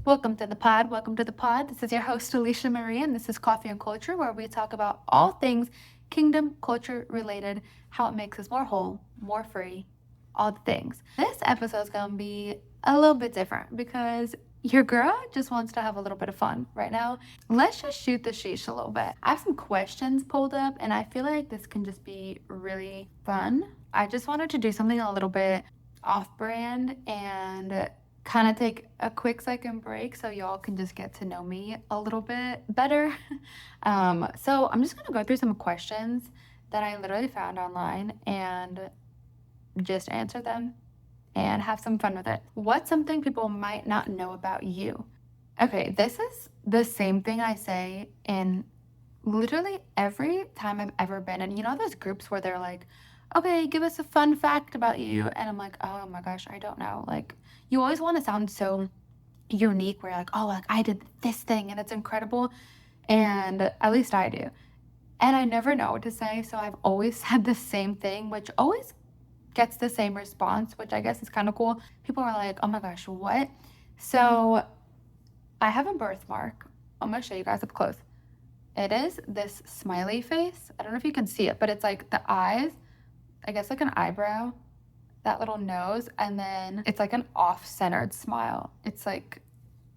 Welcome to the pod. Welcome to the pod. This is your host, Alicia Marie, and this is Coffee and Culture, where we talk about all things kingdom culture related, how it makes us more whole, more free, all the things. This episode is going to be a little bit different because your girl just wants to have a little bit of fun right now. Let's just shoot the sheesh a little bit. I have some questions pulled up, and I feel like this can just be really fun. I just wanted to do something a little bit off brand and kind of take a quick second break so y'all can just get to know me a little bit better. So I'm just going to go through some questions that I literally found online and just answer them and have some fun with it. What's something people might not know about you? Okay, this is the same thing I say in literally every time I've ever been. And you know, those groups where they're like, okay, give us a fun fact about you. And I'm like, oh my gosh, I don't know. Like, you always want to sound so unique where you're like, oh, like I did this thing and it's incredible. And at least I do. And I never know what to say. So I've always said the same thing, which always gets the same response, which I guess is kind of cool. People are like, oh my gosh, what? So I have a birthmark. I'm going to show you guys up close. It is this smiley face. I don't know if you can see it, but it's like the eyes, I guess like an eyebrow, that little nose, and then it's like an off-centered smile. It's like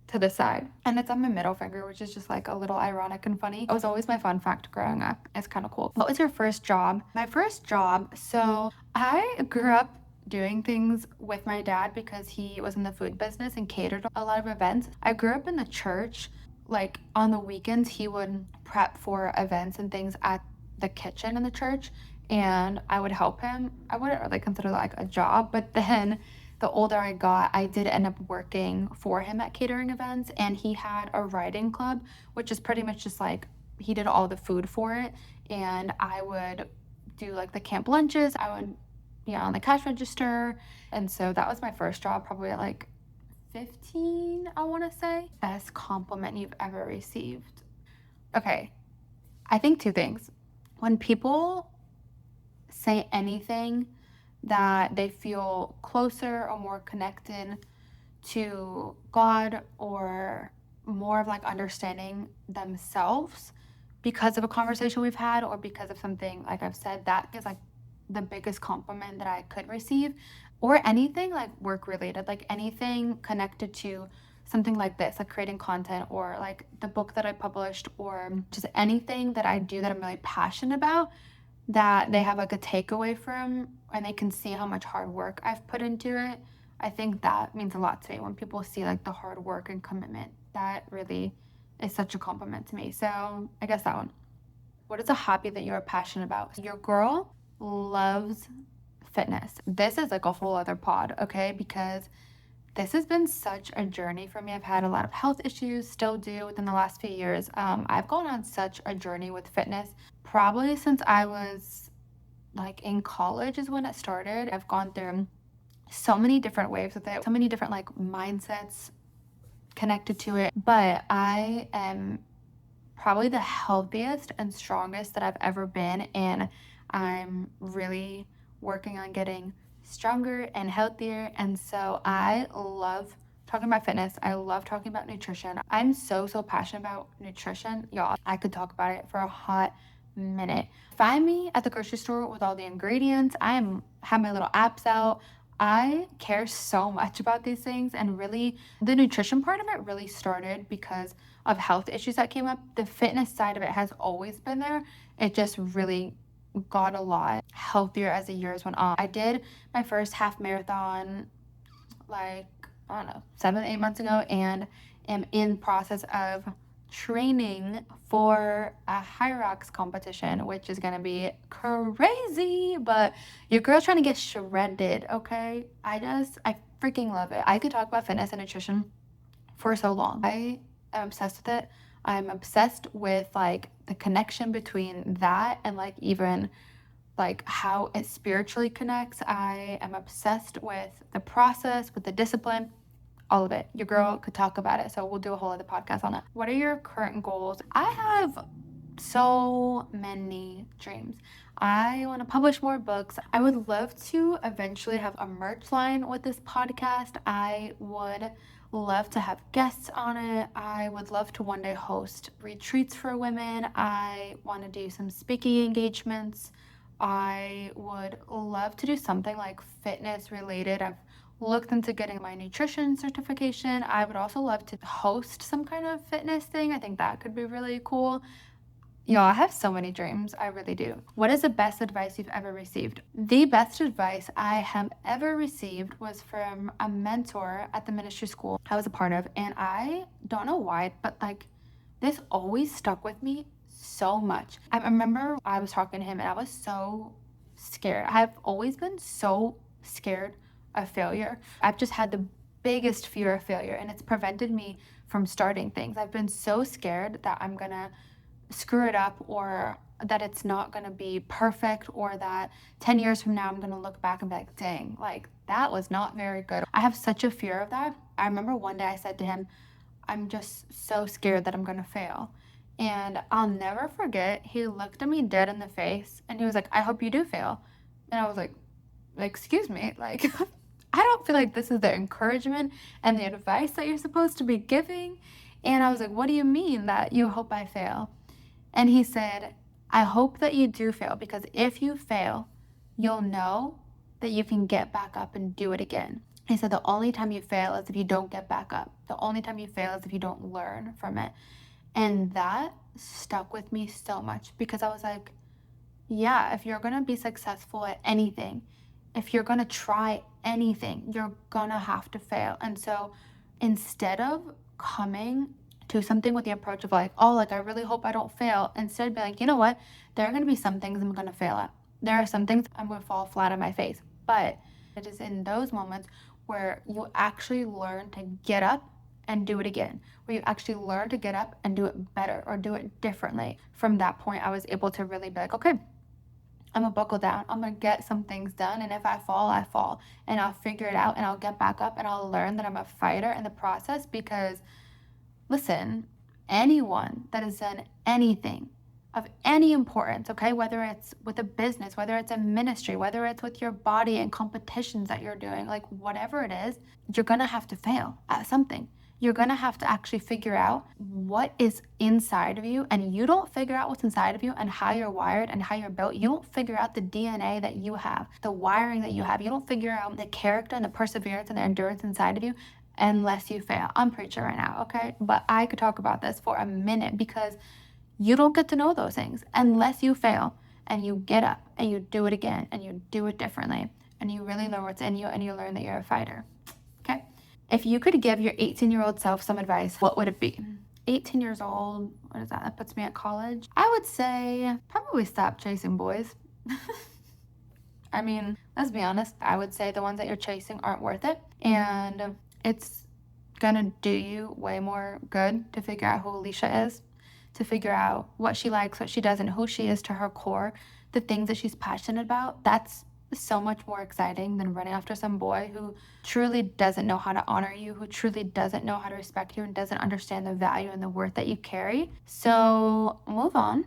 to the side. And it's on my middle finger, which is just like a little ironic and funny. It was always my fun fact growing up. It's kind of cool. What was your first job? My first job, so I grew up doing things with my dad because he was in the food business and catered a lot of events. I grew up in the church. Like on the weekends, he would prep for events and things at the kitchen in the church, and I would help him. I wouldn't really consider that like a job, but then the older I got, I did end up working for him at catering events, and he had a writing club, which is pretty much just like he did all the food for it, and I would do like the camp lunches. I would be on the cash register, and so that was my first job, probably at like 15, I want to say. Best compliment you've ever received? Okay, I think two things. When people say anything that they feel closer or more connected to God or more of like understanding themselves because of a conversation we've had or because of something like I've said, that is like the biggest compliment that I could receive. Or anything like work related, like anything connected to something like this, like creating content or like the book that I published or just anything that I do that I'm really passionate about, that they have like a takeaway from and they can see how much hard work I've put into it. I think that means a lot to me when people see like the hard work and commitment. That really is such a compliment to me. So I guess that one. What is a hobby that you're passionate about? Your girl loves fitness. This is like a whole other pod, okay? Because this has been such a journey for me. I've had a lot of health issues, still do within the last few years. I've gone on such a journey with fitness, probably since I was like in college is when it started. I've gone through so many different waves with it, so many different like mindsets connected to it. But I am probably the healthiest and strongest that I've ever been. And I'm really working on getting stronger and healthier. And so I love talking about fitness. I love talking about nutrition. I'm so passionate about nutrition. Y'all, I could talk about it for a hot minute. Find me at the grocery store with all the ingredients. Have my little apps out. I care so much about these things, and really the nutrition part of it really started because of health issues that came up. The fitness side of it has always been there. It just really got a lot healthier as the years went on. I did my first half marathon like, I don't know, 7, 8 months ago, and am in process of training for a high rocks competition, which is gonna be crazy, but your girl's trying to get shredded, okay? I freaking love it. I could talk about fitness and nutrition for so long. I am obsessed with it. I'm obsessed with like the connection between that and like even like how it spiritually connects. I am obsessed with the process, with the discipline, all of it. Your girl could talk about it, so we'll do a whole other podcast on it. What are your current goals? I have so many dreams. I want to publish more books. I would love to eventually have a merch line with this podcast. I would love to have guests on it. I would love to one day host retreats for women. I want to do some speaking engagements. I would love to do something like fitness related. I've looked into getting my nutrition certification. I would also love to host some kind of fitness thing. I think that could be really cool. Y'all, I have so many dreams. I really do. What is the best advice you've ever received? The best advice I have ever received was from a mentor at the ministry school I was a part of. And I don't know why, but like this always stuck with me so much. I remember I was talking to him and I was so scared. I've always been so scared of failure. I've just had the biggest fear of failure and it's prevented me from starting things. I've been so scared that I'm gonna screw it up or that it's not going to be perfect or that 10 years from now I'm going to look back and be like, dang, like that was not very good. I have such a fear of that. I remember one day I said to him, I'm just so scared that I'm going to fail. And I'll never forget, he looked at me dead in the face and he was like, I hope you do fail. And I was like, excuse me, like, I don't feel like this is the encouragement and the advice that you're supposed to be giving. And I was like, what do you mean that you hope I fail? And he said, I hope that you do fail because if you fail, you'll know that you can get back up and do it again. He said, the only time you fail is if you don't get back up. The only time you fail is if you don't learn from it. And that stuck with me so much because I was like, yeah, if you're going to be successful at anything, if you're going to try anything, you're going to have to fail. And so instead of coming to something with the approach of like, oh, like I really hope I don't fail, instead be like, you know what? There are going to be some things I'm going to fail at. There are some things I'm going to fall flat on my face. But it is in those moments where you actually learn to get up and do it again, where you actually learn to get up and do it better or do it differently. From that point, I was able to really be like, okay, I'm gonna buckle down. I'm gonna get some things done. And if I fall, I fall. And I'll figure it out and I'll get back up and I'll learn that I'm a fighter in the process because, listen, anyone that has done anything of any importance, okay, whether it's with a business, whether it's a ministry, whether it's with your body and competitions that you're doing, like whatever it is, you're gonna have to fail at something. You're gonna have to actually figure out what is inside of you, and you don't figure out what's inside of you and how you're wired and how you're built. You don't figure out the DNA that you have, the wiring that you have. You don't figure out the character and the perseverance and the endurance inside of you unless you fail. I'm preaching right now, okay? But I could talk about this for a minute because you don't get to know those things unless you fail and you get up and you do it again and you do it differently and you really learn what's in you and you learn that you're a fighter, okay? If you could give your 18-year-old self some advice, what would it be? 18 years old, what is that? That puts me at college. I would say probably stop chasing boys. I mean, let's be honest. I would say the ones that you're chasing aren't worth it. And it's gonna do you way more good to figure out who Alicia is, to figure out what she likes, what she doesn't, who she is to her core, the things that she's passionate about. That's so much more exciting than running after some boy who truly doesn't know how to honor you, who truly doesn't know how to respect you and doesn't understand the value and the worth that you carry. So move on,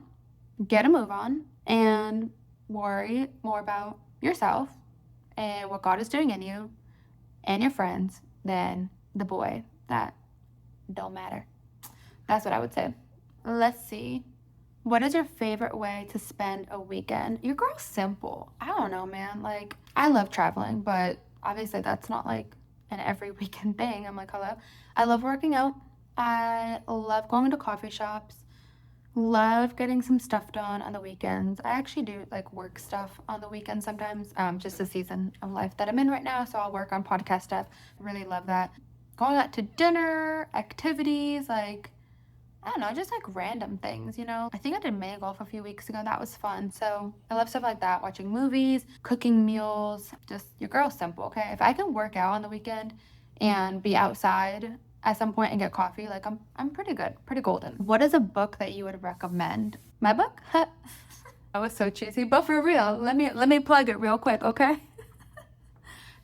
get a move on, and worry more about yourself and what God is doing in you and your friends than the boy that don't matter. That's what I would say. Let's see. What is your favorite way to spend a weekend? Your girl's simple. I don't know, man. Like, I love traveling, but obviously that's not like an every weekend thing. I'm like, hello. I love working out. I love going to coffee shops. Love getting some stuff done on the weekends. I actually do like work stuff on the weekends sometimes, just the season of life that I'm in right now. So I'll work on podcast stuff. I really love that. Going out to dinner, activities, like, I don't know, just like random things, you know? I think I did mini golf a few weeks ago. That was fun. So I love stuff like that. Watching movies, cooking meals, just your girl's simple, okay? If I can work out on the weekend and be outside at some point and get coffee, like I'm pretty good, pretty golden. What is a book that you would recommend? My book? That was so cheesy, but for real, let me plug it real quick, okay?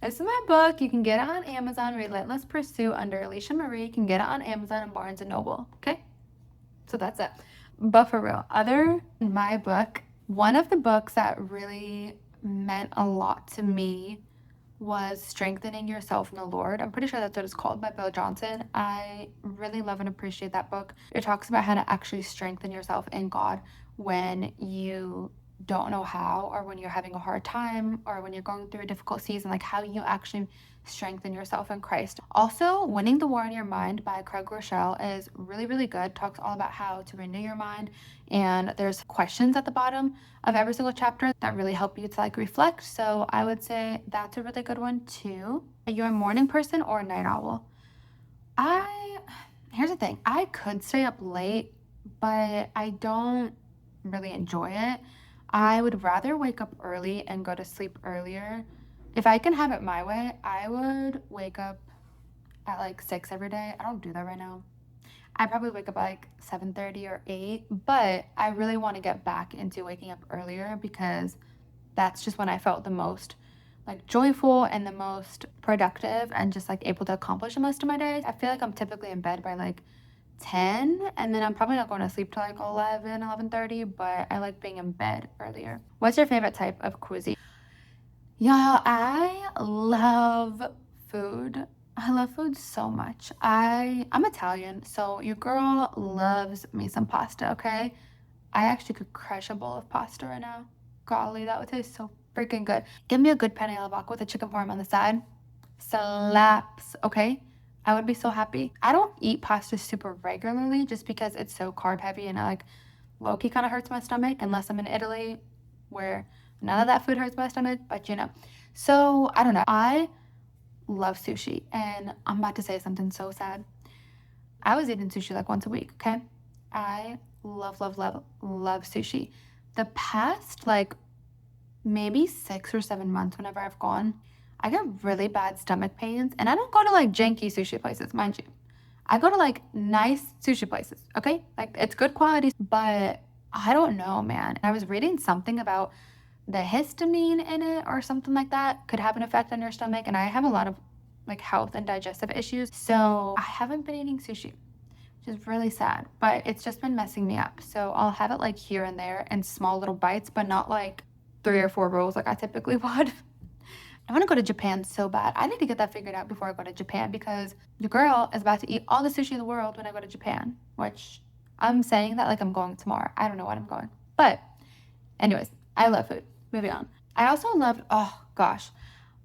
This is my book. You can get it on Amazon, Relentless Pursuit under Alicia Marie. You can get it on Amazon and Barnes & Noble, okay? So that's it. But for real, other than my book, one of the books that really meant a lot to me was Strengthening Yourself in the Lord. I'm pretty sure that's what it's called, by Bill Johnson. I really love and appreciate that book. It talks about how to actually strengthen yourself in God when you don't know how, or when you're having a hard time, or when you're going through a difficult season, like how you actually strengthen yourself in Christ. Also, Winning the War in Your Mind by Craig Rochelle is really, really good. Talks all about how to renew your mind. And there's questions at the bottom of every single chapter that really help you to like reflect. So I would say that's a really good one too. Are you a morning person or a night owl? Here's the thing. I could stay up late, but I don't really enjoy it. I would rather wake up early and go to sleep earlier. If I can have it my way, I would wake up at like 6 every day. I don't do that right now. I probably wake up at like 7:30 or 8, but I really want to get back into waking up earlier because that's just when I felt the most like joyful and the most productive and just like able to accomplish the most of my day. I feel like I'm typically in bed by like 10, and then I'm probably not going to sleep till like 11:30, but I like being in bed earlier. What's your favorite type of cuisine? Yeah, I love food. I love food so much. I'm Italian, so your girl loves me some pasta, okay? I actually could crush a bowl of pasta right now. Golly, that would taste so freaking good. Give me a good penne alla vodka with a chicken parm on the side. Slaps, okay? I would be so happy. I don't eat pasta super regularly just because it's so carb heavy and I like low-key kind of hurts my stomach unless I'm in Italy where none of that food hurts my stomach, but you know. So I don't know. I love sushi and I'm about to say something so sad. I was eating sushi like once a week, okay? I love, love, love, love sushi. The past like maybe 6 or 7 months, whenever I've gone, I get really bad stomach pains. And I don't go to like janky sushi places, mind you. I go to like nice sushi places, okay? Like it's good quality, but I don't know, man. I was reading something about the histamine in it or something like that could have an effect on your stomach. And I have a lot of like health and digestive issues. So I haven't been eating sushi, which is really sad, but it's just been messing me up. So I'll have it like here and there in small little bites, but not like 3 or 4 rolls like I typically would. I want to go to Japan so bad. I need to get that figured out before I go to Japan because your girl is about to eat all the sushi in the world when I go to Japan, which I'm saying that like I'm going tomorrow. I don't know when I'm going. But anyways, I love food. Moving on. I also loved, oh gosh,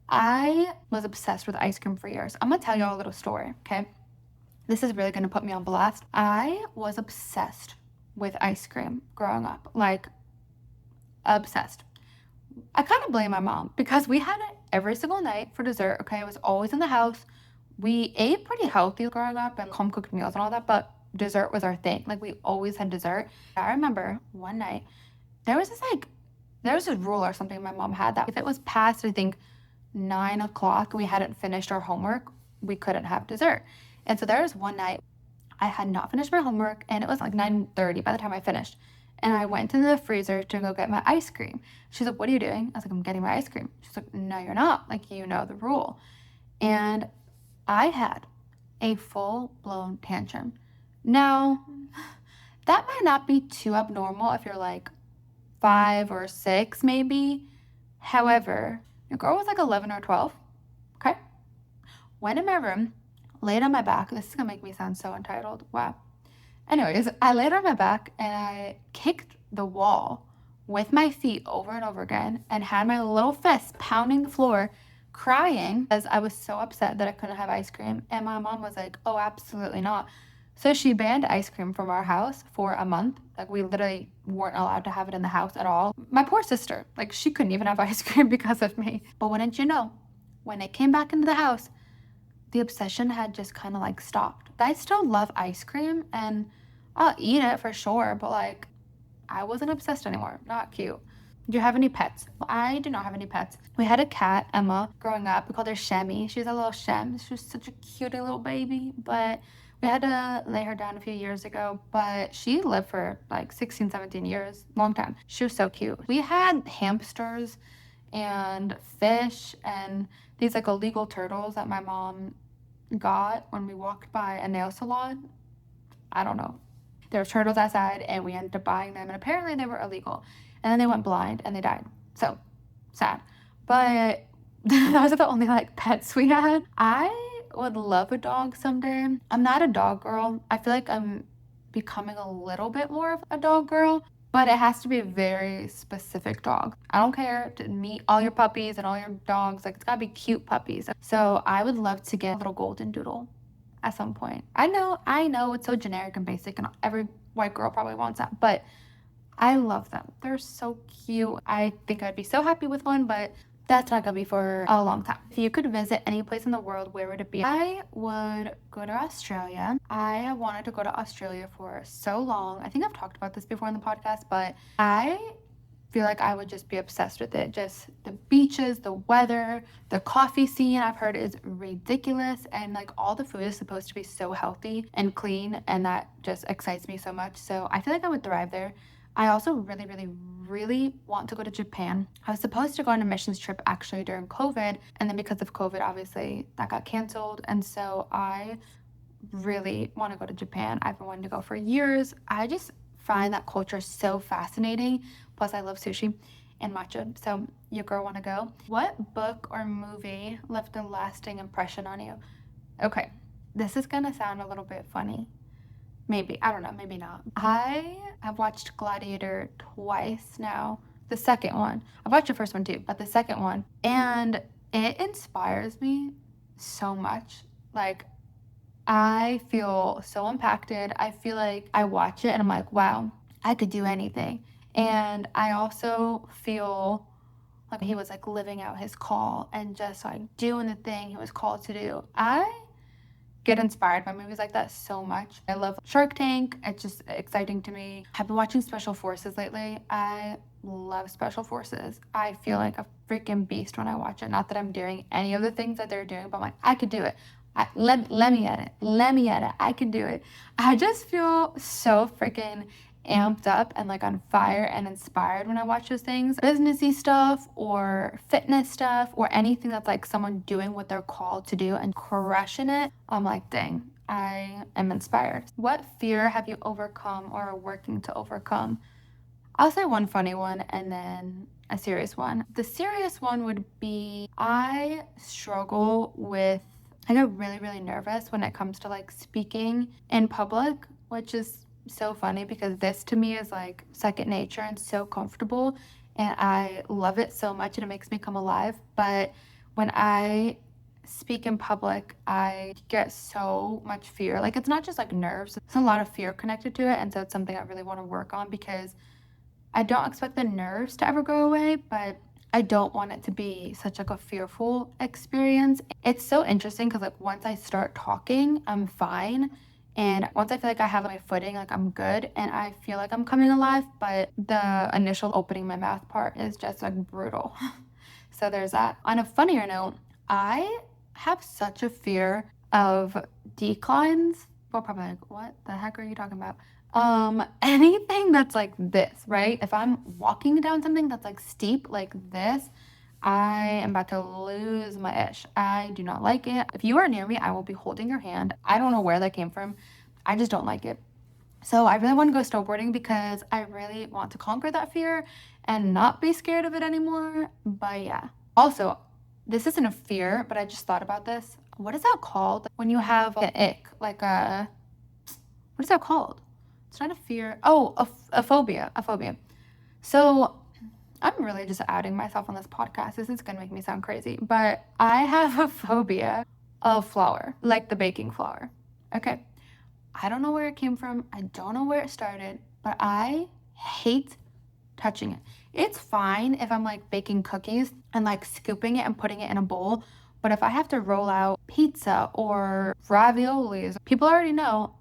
I was obsessed with ice cream for years. I'm going to tell you all a little story, okay? This is really going to put me on blast. I was obsessed with ice cream growing up, like obsessed. I kind of blame my mom because we had it every single night for dessert, okay? It was always in the house. We ate pretty healthy growing up and home cooked meals and all that, but dessert was our thing. Like we always had dessert. I remember one night there was this rule or something my mom had that if it was past, I think 9 o'clock, we hadn't finished our homework, we couldn't have dessert. And so there was one night I had not finished my homework and it was like 9:30 by the time I finished. And I went into the freezer to go get my ice cream. She's like, "What are you doing?" I was like, "I'm getting my ice cream." She's like, "No, you're not. Like, you know the rule." And I had a full-blown tantrum. Now, that might not be too abnormal if you're like 5 or 6, maybe. However, your girl was like 11 or 12. Okay. Went in my room, laid on my back. This is gonna make me sound so entitled. Wow. Anyways, I laid on my back and I kicked the wall with my feet over and over again and had my little fist pounding the floor, crying because I was so upset that I couldn't have ice cream. And my mom was like, "Oh, absolutely not." So she banned ice cream from our house for a month. Like we literally weren't allowed to have it in the house at all. My poor sister, like she couldn't even have ice cream because of me. But wouldn't you know, when it came back into the house, the obsession had just kind of like stopped. I still love ice cream and I'll eat it for sure, but like I wasn't obsessed anymore. Not cute. Do you have any pets? Well, I do not have any pets. We had a cat, Emma, growing up. We called her Shemmy. She's a little Shem. She was such a cute little baby, but we had to lay her down a few years ago, but she lived for like 16, 17 years, long time. She was so cute. We had hamsters and fish and these like illegal turtles that my mom got when we walked by a nail salon. I don't know. There were turtles outside and we ended up buying them and apparently they were illegal. And then they went blind and they died. So sad. But Those are the only like pets we had. I would love a dog someday. I'm not a dog girl. I feel like I'm becoming a little bit more of a dog girl, but it has to be a very specific dog. I don't care to meet all your puppies and all your dogs. Like, it's gotta be cute puppies. So I would love to get a little golden doodle at some point. I know it's so generic and basic, and every white girl probably wants that, but I love them. They're so cute. I think I'd be so happy with one, but that's not gonna be for a long time. If you could visit any place in the world, where would it be? I would go to Australia. I have wanted to go to Australia for so long. I think I've talked about this before in the podcast, but I feel like I would just be obsessed with it. Just the beaches, the weather, the coffee scene I've heard is ridiculous. And like all the food is supposed to be so healthy and clean. And that just excites me so much. So I feel like I would thrive there. I also really, really, really want to go to Japan. I was supposed to go on a missions trip actually during COVID. And then because of COVID, obviously that got canceled. And so I really want to go to Japan. I've been wanting to go for years. I just find that culture so fascinating. Plus, I love sushi and matcha. So, your girl want to go. What book or movie left a lasting impression on you? Okay, this is going to sound a little bit funny. Maybe. I don't know. Maybe not. I have watched Gladiator twice now. The second one. I've watched the first one too, but the second one. And it inspires me so much. Like, I feel so impacted. I feel like I watch it and I'm like, wow, I could do anything. And I also feel like he was like living out his call and just like doing the thing he was called to do. I get inspired by movies like that so much. I love Shark Tank. It's just exciting to me. I've been watching Special Forces lately. I love Special Forces. I feel like a freaking beast when I watch it. Not that I'm doing any of the things that they're doing, but I'm like, I could do it. Let me at it. Let me at it. I can do it. I just feel so freaking amped up and like on fire and inspired when I watch those things. Businessy stuff or fitness stuff or anything that's like someone doing what they're called to do and crushing it. I'm like, dang, I am inspired. What fear have you overcome or are working to overcome? I'll say one funny one and then a serious one. The serious one would be I struggle with, I get really, really nervous when it comes to like speaking in public, which is so funny because this to me is like second nature and so comfortable. And I love it so much and it makes me come alive. But when I speak in public, I get so much fear. Like it's not just like nerves, there's a lot of fear connected to it. And so it's something I really want to work on because I don't expect the nerves to ever go away, but I don't want it to be such like a fearful experience. It's so interesting because like once I start talking, I'm fine. And once I feel like I have my footing, like I'm good and I feel like I'm coming alive, but the initial opening my mouth part is just like brutal. So there's that. On a funnier note, I have such a fear of declines. Well, probably like, what the heck are you talking about? Anything that's like this, right? If I'm walking down something that's like steep like this, I am about to lose my ish. I do not like it. If you are near me, I will be holding your hand. I don't know where that came from. I just don't like it. So I really want to go snowboarding because I really want to conquer that fear and not be scared of it anymore. But yeah. Also, this isn't a fear, but I just thought about this. What is that called when you have an ick? Like a, what is that called? It's not a fear. Oh, a phobia. A phobia. So I'm really just outing myself on this podcast. This is going to make me sound crazy, but I have a phobia of flour, like the baking flour. Okay. I don't know where it came from. I don't know where it started, but I hate touching it. It's fine if I'm like baking cookies and like scooping it and putting it in a bowl, but if I have to roll out pizza or raviolis, people already know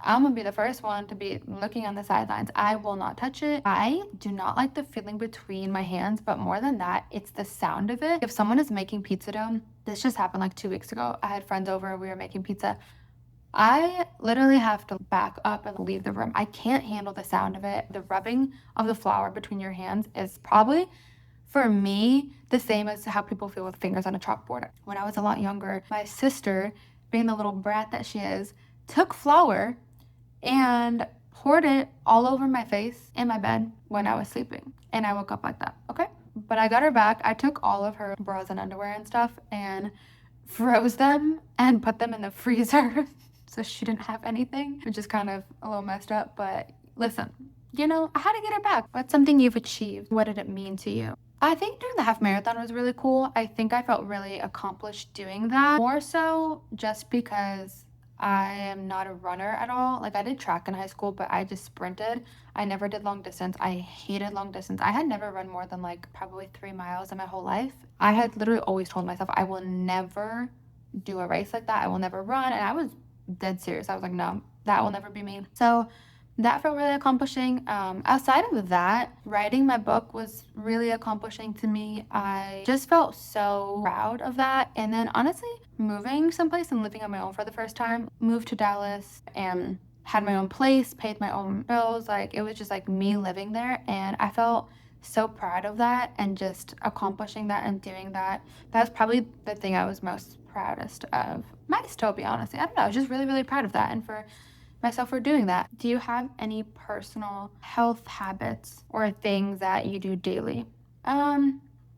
I'm gonna be the first one to be looking on the sidelines. I will not touch it. I do not like the feeling between my hands, but more than that, it's the sound of it. If someone is making pizza dough, this just happened like 2 weeks ago. I had friends over, we were making pizza. I literally have to back up and leave the room. I can't handle the sound of it. The rubbing of the flour between your hands is probably, for me, the same as how people feel with fingers on a chalkboard. When I was a lot younger, my sister, being the little brat that she is, took flour and poured it all over my face in my bed when I was sleeping. And I woke up like that, okay? But I got her back. I took all of her bras and underwear and stuff and froze them and put them in the freezer so she didn't have anything, which is kind of a little messed up. But listen, I had to get her back. What's something you've achieved? What did it mean to you? I think doing the half marathon was really cool. I think I felt really accomplished doing that. More so just because I am not a runner at all. Like I did track in high school, but I just sprinted. I never did long distance. I hated long distance. I had never run more than like probably 3 miles in my whole life. I had literally always told myself I will never do a race like that. I will never run. And I was dead serious. I was like, no, that will never be me. So that felt really accomplishing. Outside of that, writing my book was really accomplishing to me. I just felt so proud of that. And then honestly, moving someplace and living on my own for the first time, moved to Dallas and had my own place, paid my own bills. Like it was just like me living there. And I felt so proud of that and just accomplishing that and doing that. That's probably the thing I was most proudest of. Might still be, honestly. I don't know. I was just really, really proud of that and for myself for doing that. Do you have any personal health habits or things that you do daily?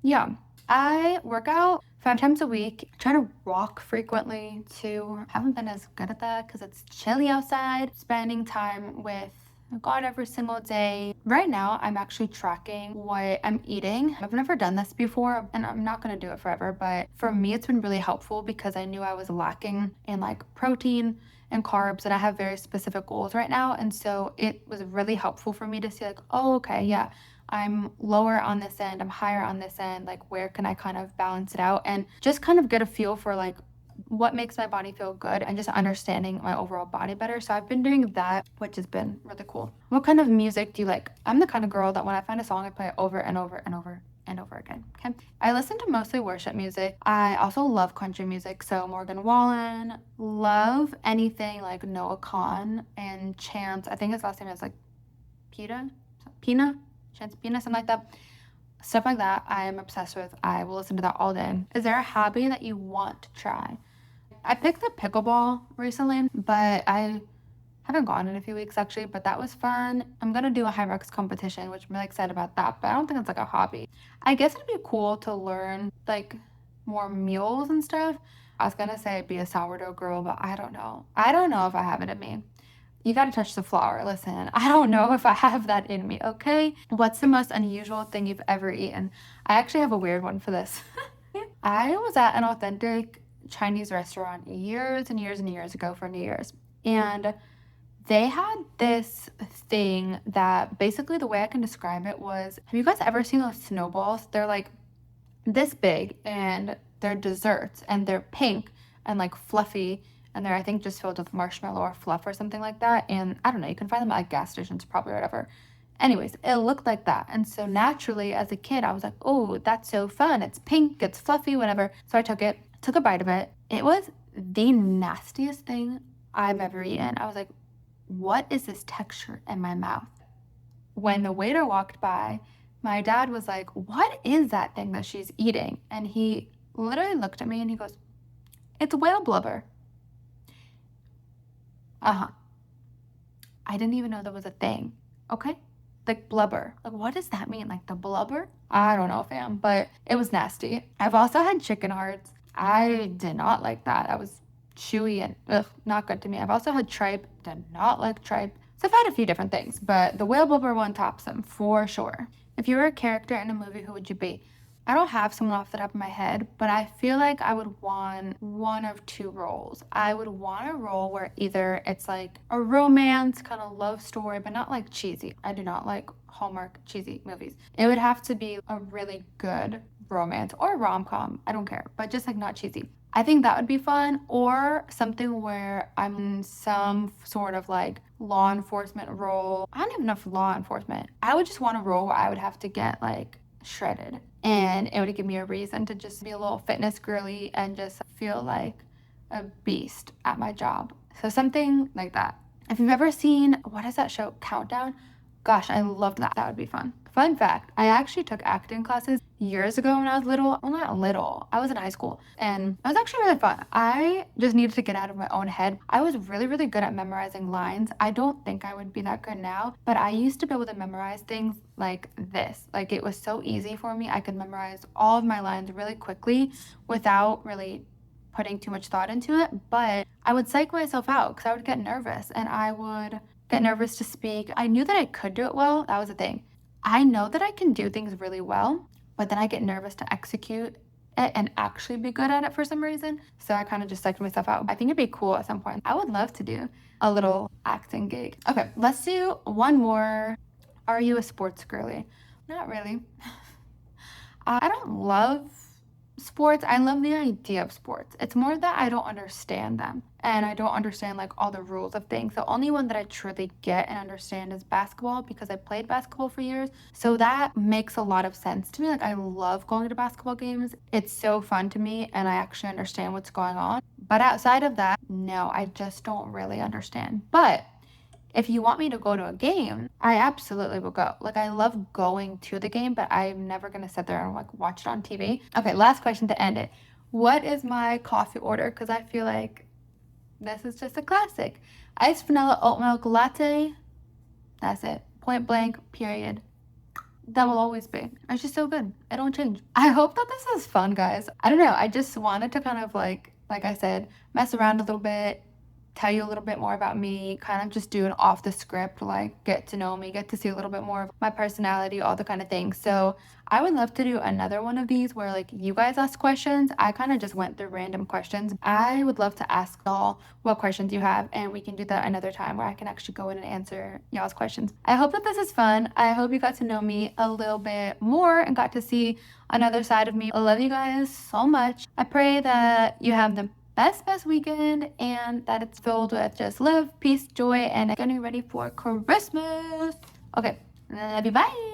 Yeah. I work out 5 times a week. Try to walk frequently too. Haven't been as good at that because it's chilly outside. Spending time with God every single day. Right now, I'm actually tracking what I'm eating. I've never done this before, and I'm not going to do it forever, but for me, it's been really helpful because I knew I was lacking in like protein and carbs, and I have very specific goals right now. And so it was really helpful for me to see like, oh, okay, yeah, I'm lower on this end, I'm higher on this end. Like, where can I kind of balance it out and just kind of get a feel for like what makes my body feel good and just understanding my overall body better. So I've been doing that, which has been really cool. What kind of music do you like? I'm the kind of girl that when I find a song, I play it over and over and over and over again. Okay. I listen to mostly worship music. I also love country music. So Morgan Wallen, love anything like Noah Kahan and Chance. I think his last name is like Chance Pina, something like that. Stuff like that I am obsessed with. I will listen to that all day. Is there a hobby that you want to try? I picked up pickleball recently, but I haven't gone in a few weeks actually, but that was fun. I'm gonna do a high rocks competition, which I'm really excited about that, but I don't think it's like a hobby. I guess it'd be cool to learn like more meals and stuff. I was gonna say be a sourdough girl, but I don't know. I don't know if I have it in me. You gotta touch the flour. Listen, I don't know if I have that in me, okay? What's the most unusual thing you've ever eaten? I actually have a weird one for this. I was at an authentic Chinese restaurant years and years and years ago for New Year's. And they had this thing that basically the way I can describe it was, have you guys ever seen those snowballs? They're like this big and they're desserts and they're pink and like fluffy and they're I think just filled with marshmallow or fluff or something like that. And I don't know, you can find them at like gas stations probably or whatever. Anyways, it looked like that. And so naturally as a kid, I was like, oh, that's so fun. It's pink, it's fluffy, whatever. So I took it, took a bite of it. It was the nastiest thing I've ever eaten. I was like, what is this texture in my mouth? When the waiter walked by, my dad was like, what is that thing that she's eating? And he literally looked at me and he goes, it's whale blubber. Uh-huh. I didn't even know there was a thing. Okay? Like blubber. Like, what does that mean? Like the blubber? I don't know, fam, but it was nasty. I've also had chicken hearts. I did not like that. I was chewy and not good to me. I've also had tripe. Did not like tripe. So I've had a few different things, but the whale blubber one tops them for sure. If you were a character in a movie, who would you be? I don't have someone off the top of my head, but I feel like I would want one of two roles. I would want a role where either it's like a romance kind of love story, but not like cheesy. I do not like Hallmark cheesy movies. It would have to be a really good romance or rom-com. I don't care, but just like not cheesy. I think that would be fun, or something where I'm in some sort of like law enforcement role. I don't even know if law enforcement. I would just want a role where I would have to get like shredded and it would give me a reason to just be a little fitness girly and just feel like a beast at my job. So something like that. If you've ever seen, what is that show, Countdown? Gosh, I loved that. That would be fun. Fun fact, I actually took acting classes years ago when I was little. Well, not little. I was in high school. And it was actually really fun. I just needed to get out of my own head. I was really, really good at memorizing lines. I don't think I would be that good now, but I used to be able to memorize things like this. Like it was so easy for me. I could memorize all of my lines really quickly without really putting too much thought into it. But I would psych myself out because I would get nervous and I would get nervous to speak. I knew that I could do it well. That was the thing. I know that I can do things really well, but then I get nervous to execute it and actually be good at it for some reason. So I kind of just psyched myself out. I think it'd be cool at some point. I would love to do a little acting gig. Okay, let's do one more. Are you a sports girly? Not really. I don't love sports. I love the idea of sports. It's more that I don't understand them and I don't understand like all the rules of things. The only one that I truly get and understand is basketball because I played basketball for years. So that makes a lot of sense to me. Like I love going to basketball games. It's so fun to me and I actually understand what's going on. But outside of that, no, I just don't really understand. But if you want me to go to a game, I absolutely will go. Like I love going to the game, but I'm never gonna sit there and like watch it on TV. Okay, last question to end it. What is my coffee order? Because I feel like this is just a classic. Iced vanilla oat milk latte. That's it. Point blank, period. That will always be. It's just so good. It don't change. I hope that this is fun, guys. I don't know. I just wanted to kind of like I said, mess around a little bit, tell you a little bit more about me, kind of just do an off the script, like get to know me, get to see a little bit more of my personality, all the kind of things. So I would love to do another one of these where like you guys ask questions. I kind of just went through random questions. I would love to ask y'all what questions you have, and we can do that another time where I can actually go in and answer y'all's questions. I hope that this is fun. I hope you got to know me a little bit more and got to see another side of me. I love you guys so much. I pray that you have the best weekend and that it's filled with just love, peace, joy, and getting ready for Christmas. Okay, love you, bye.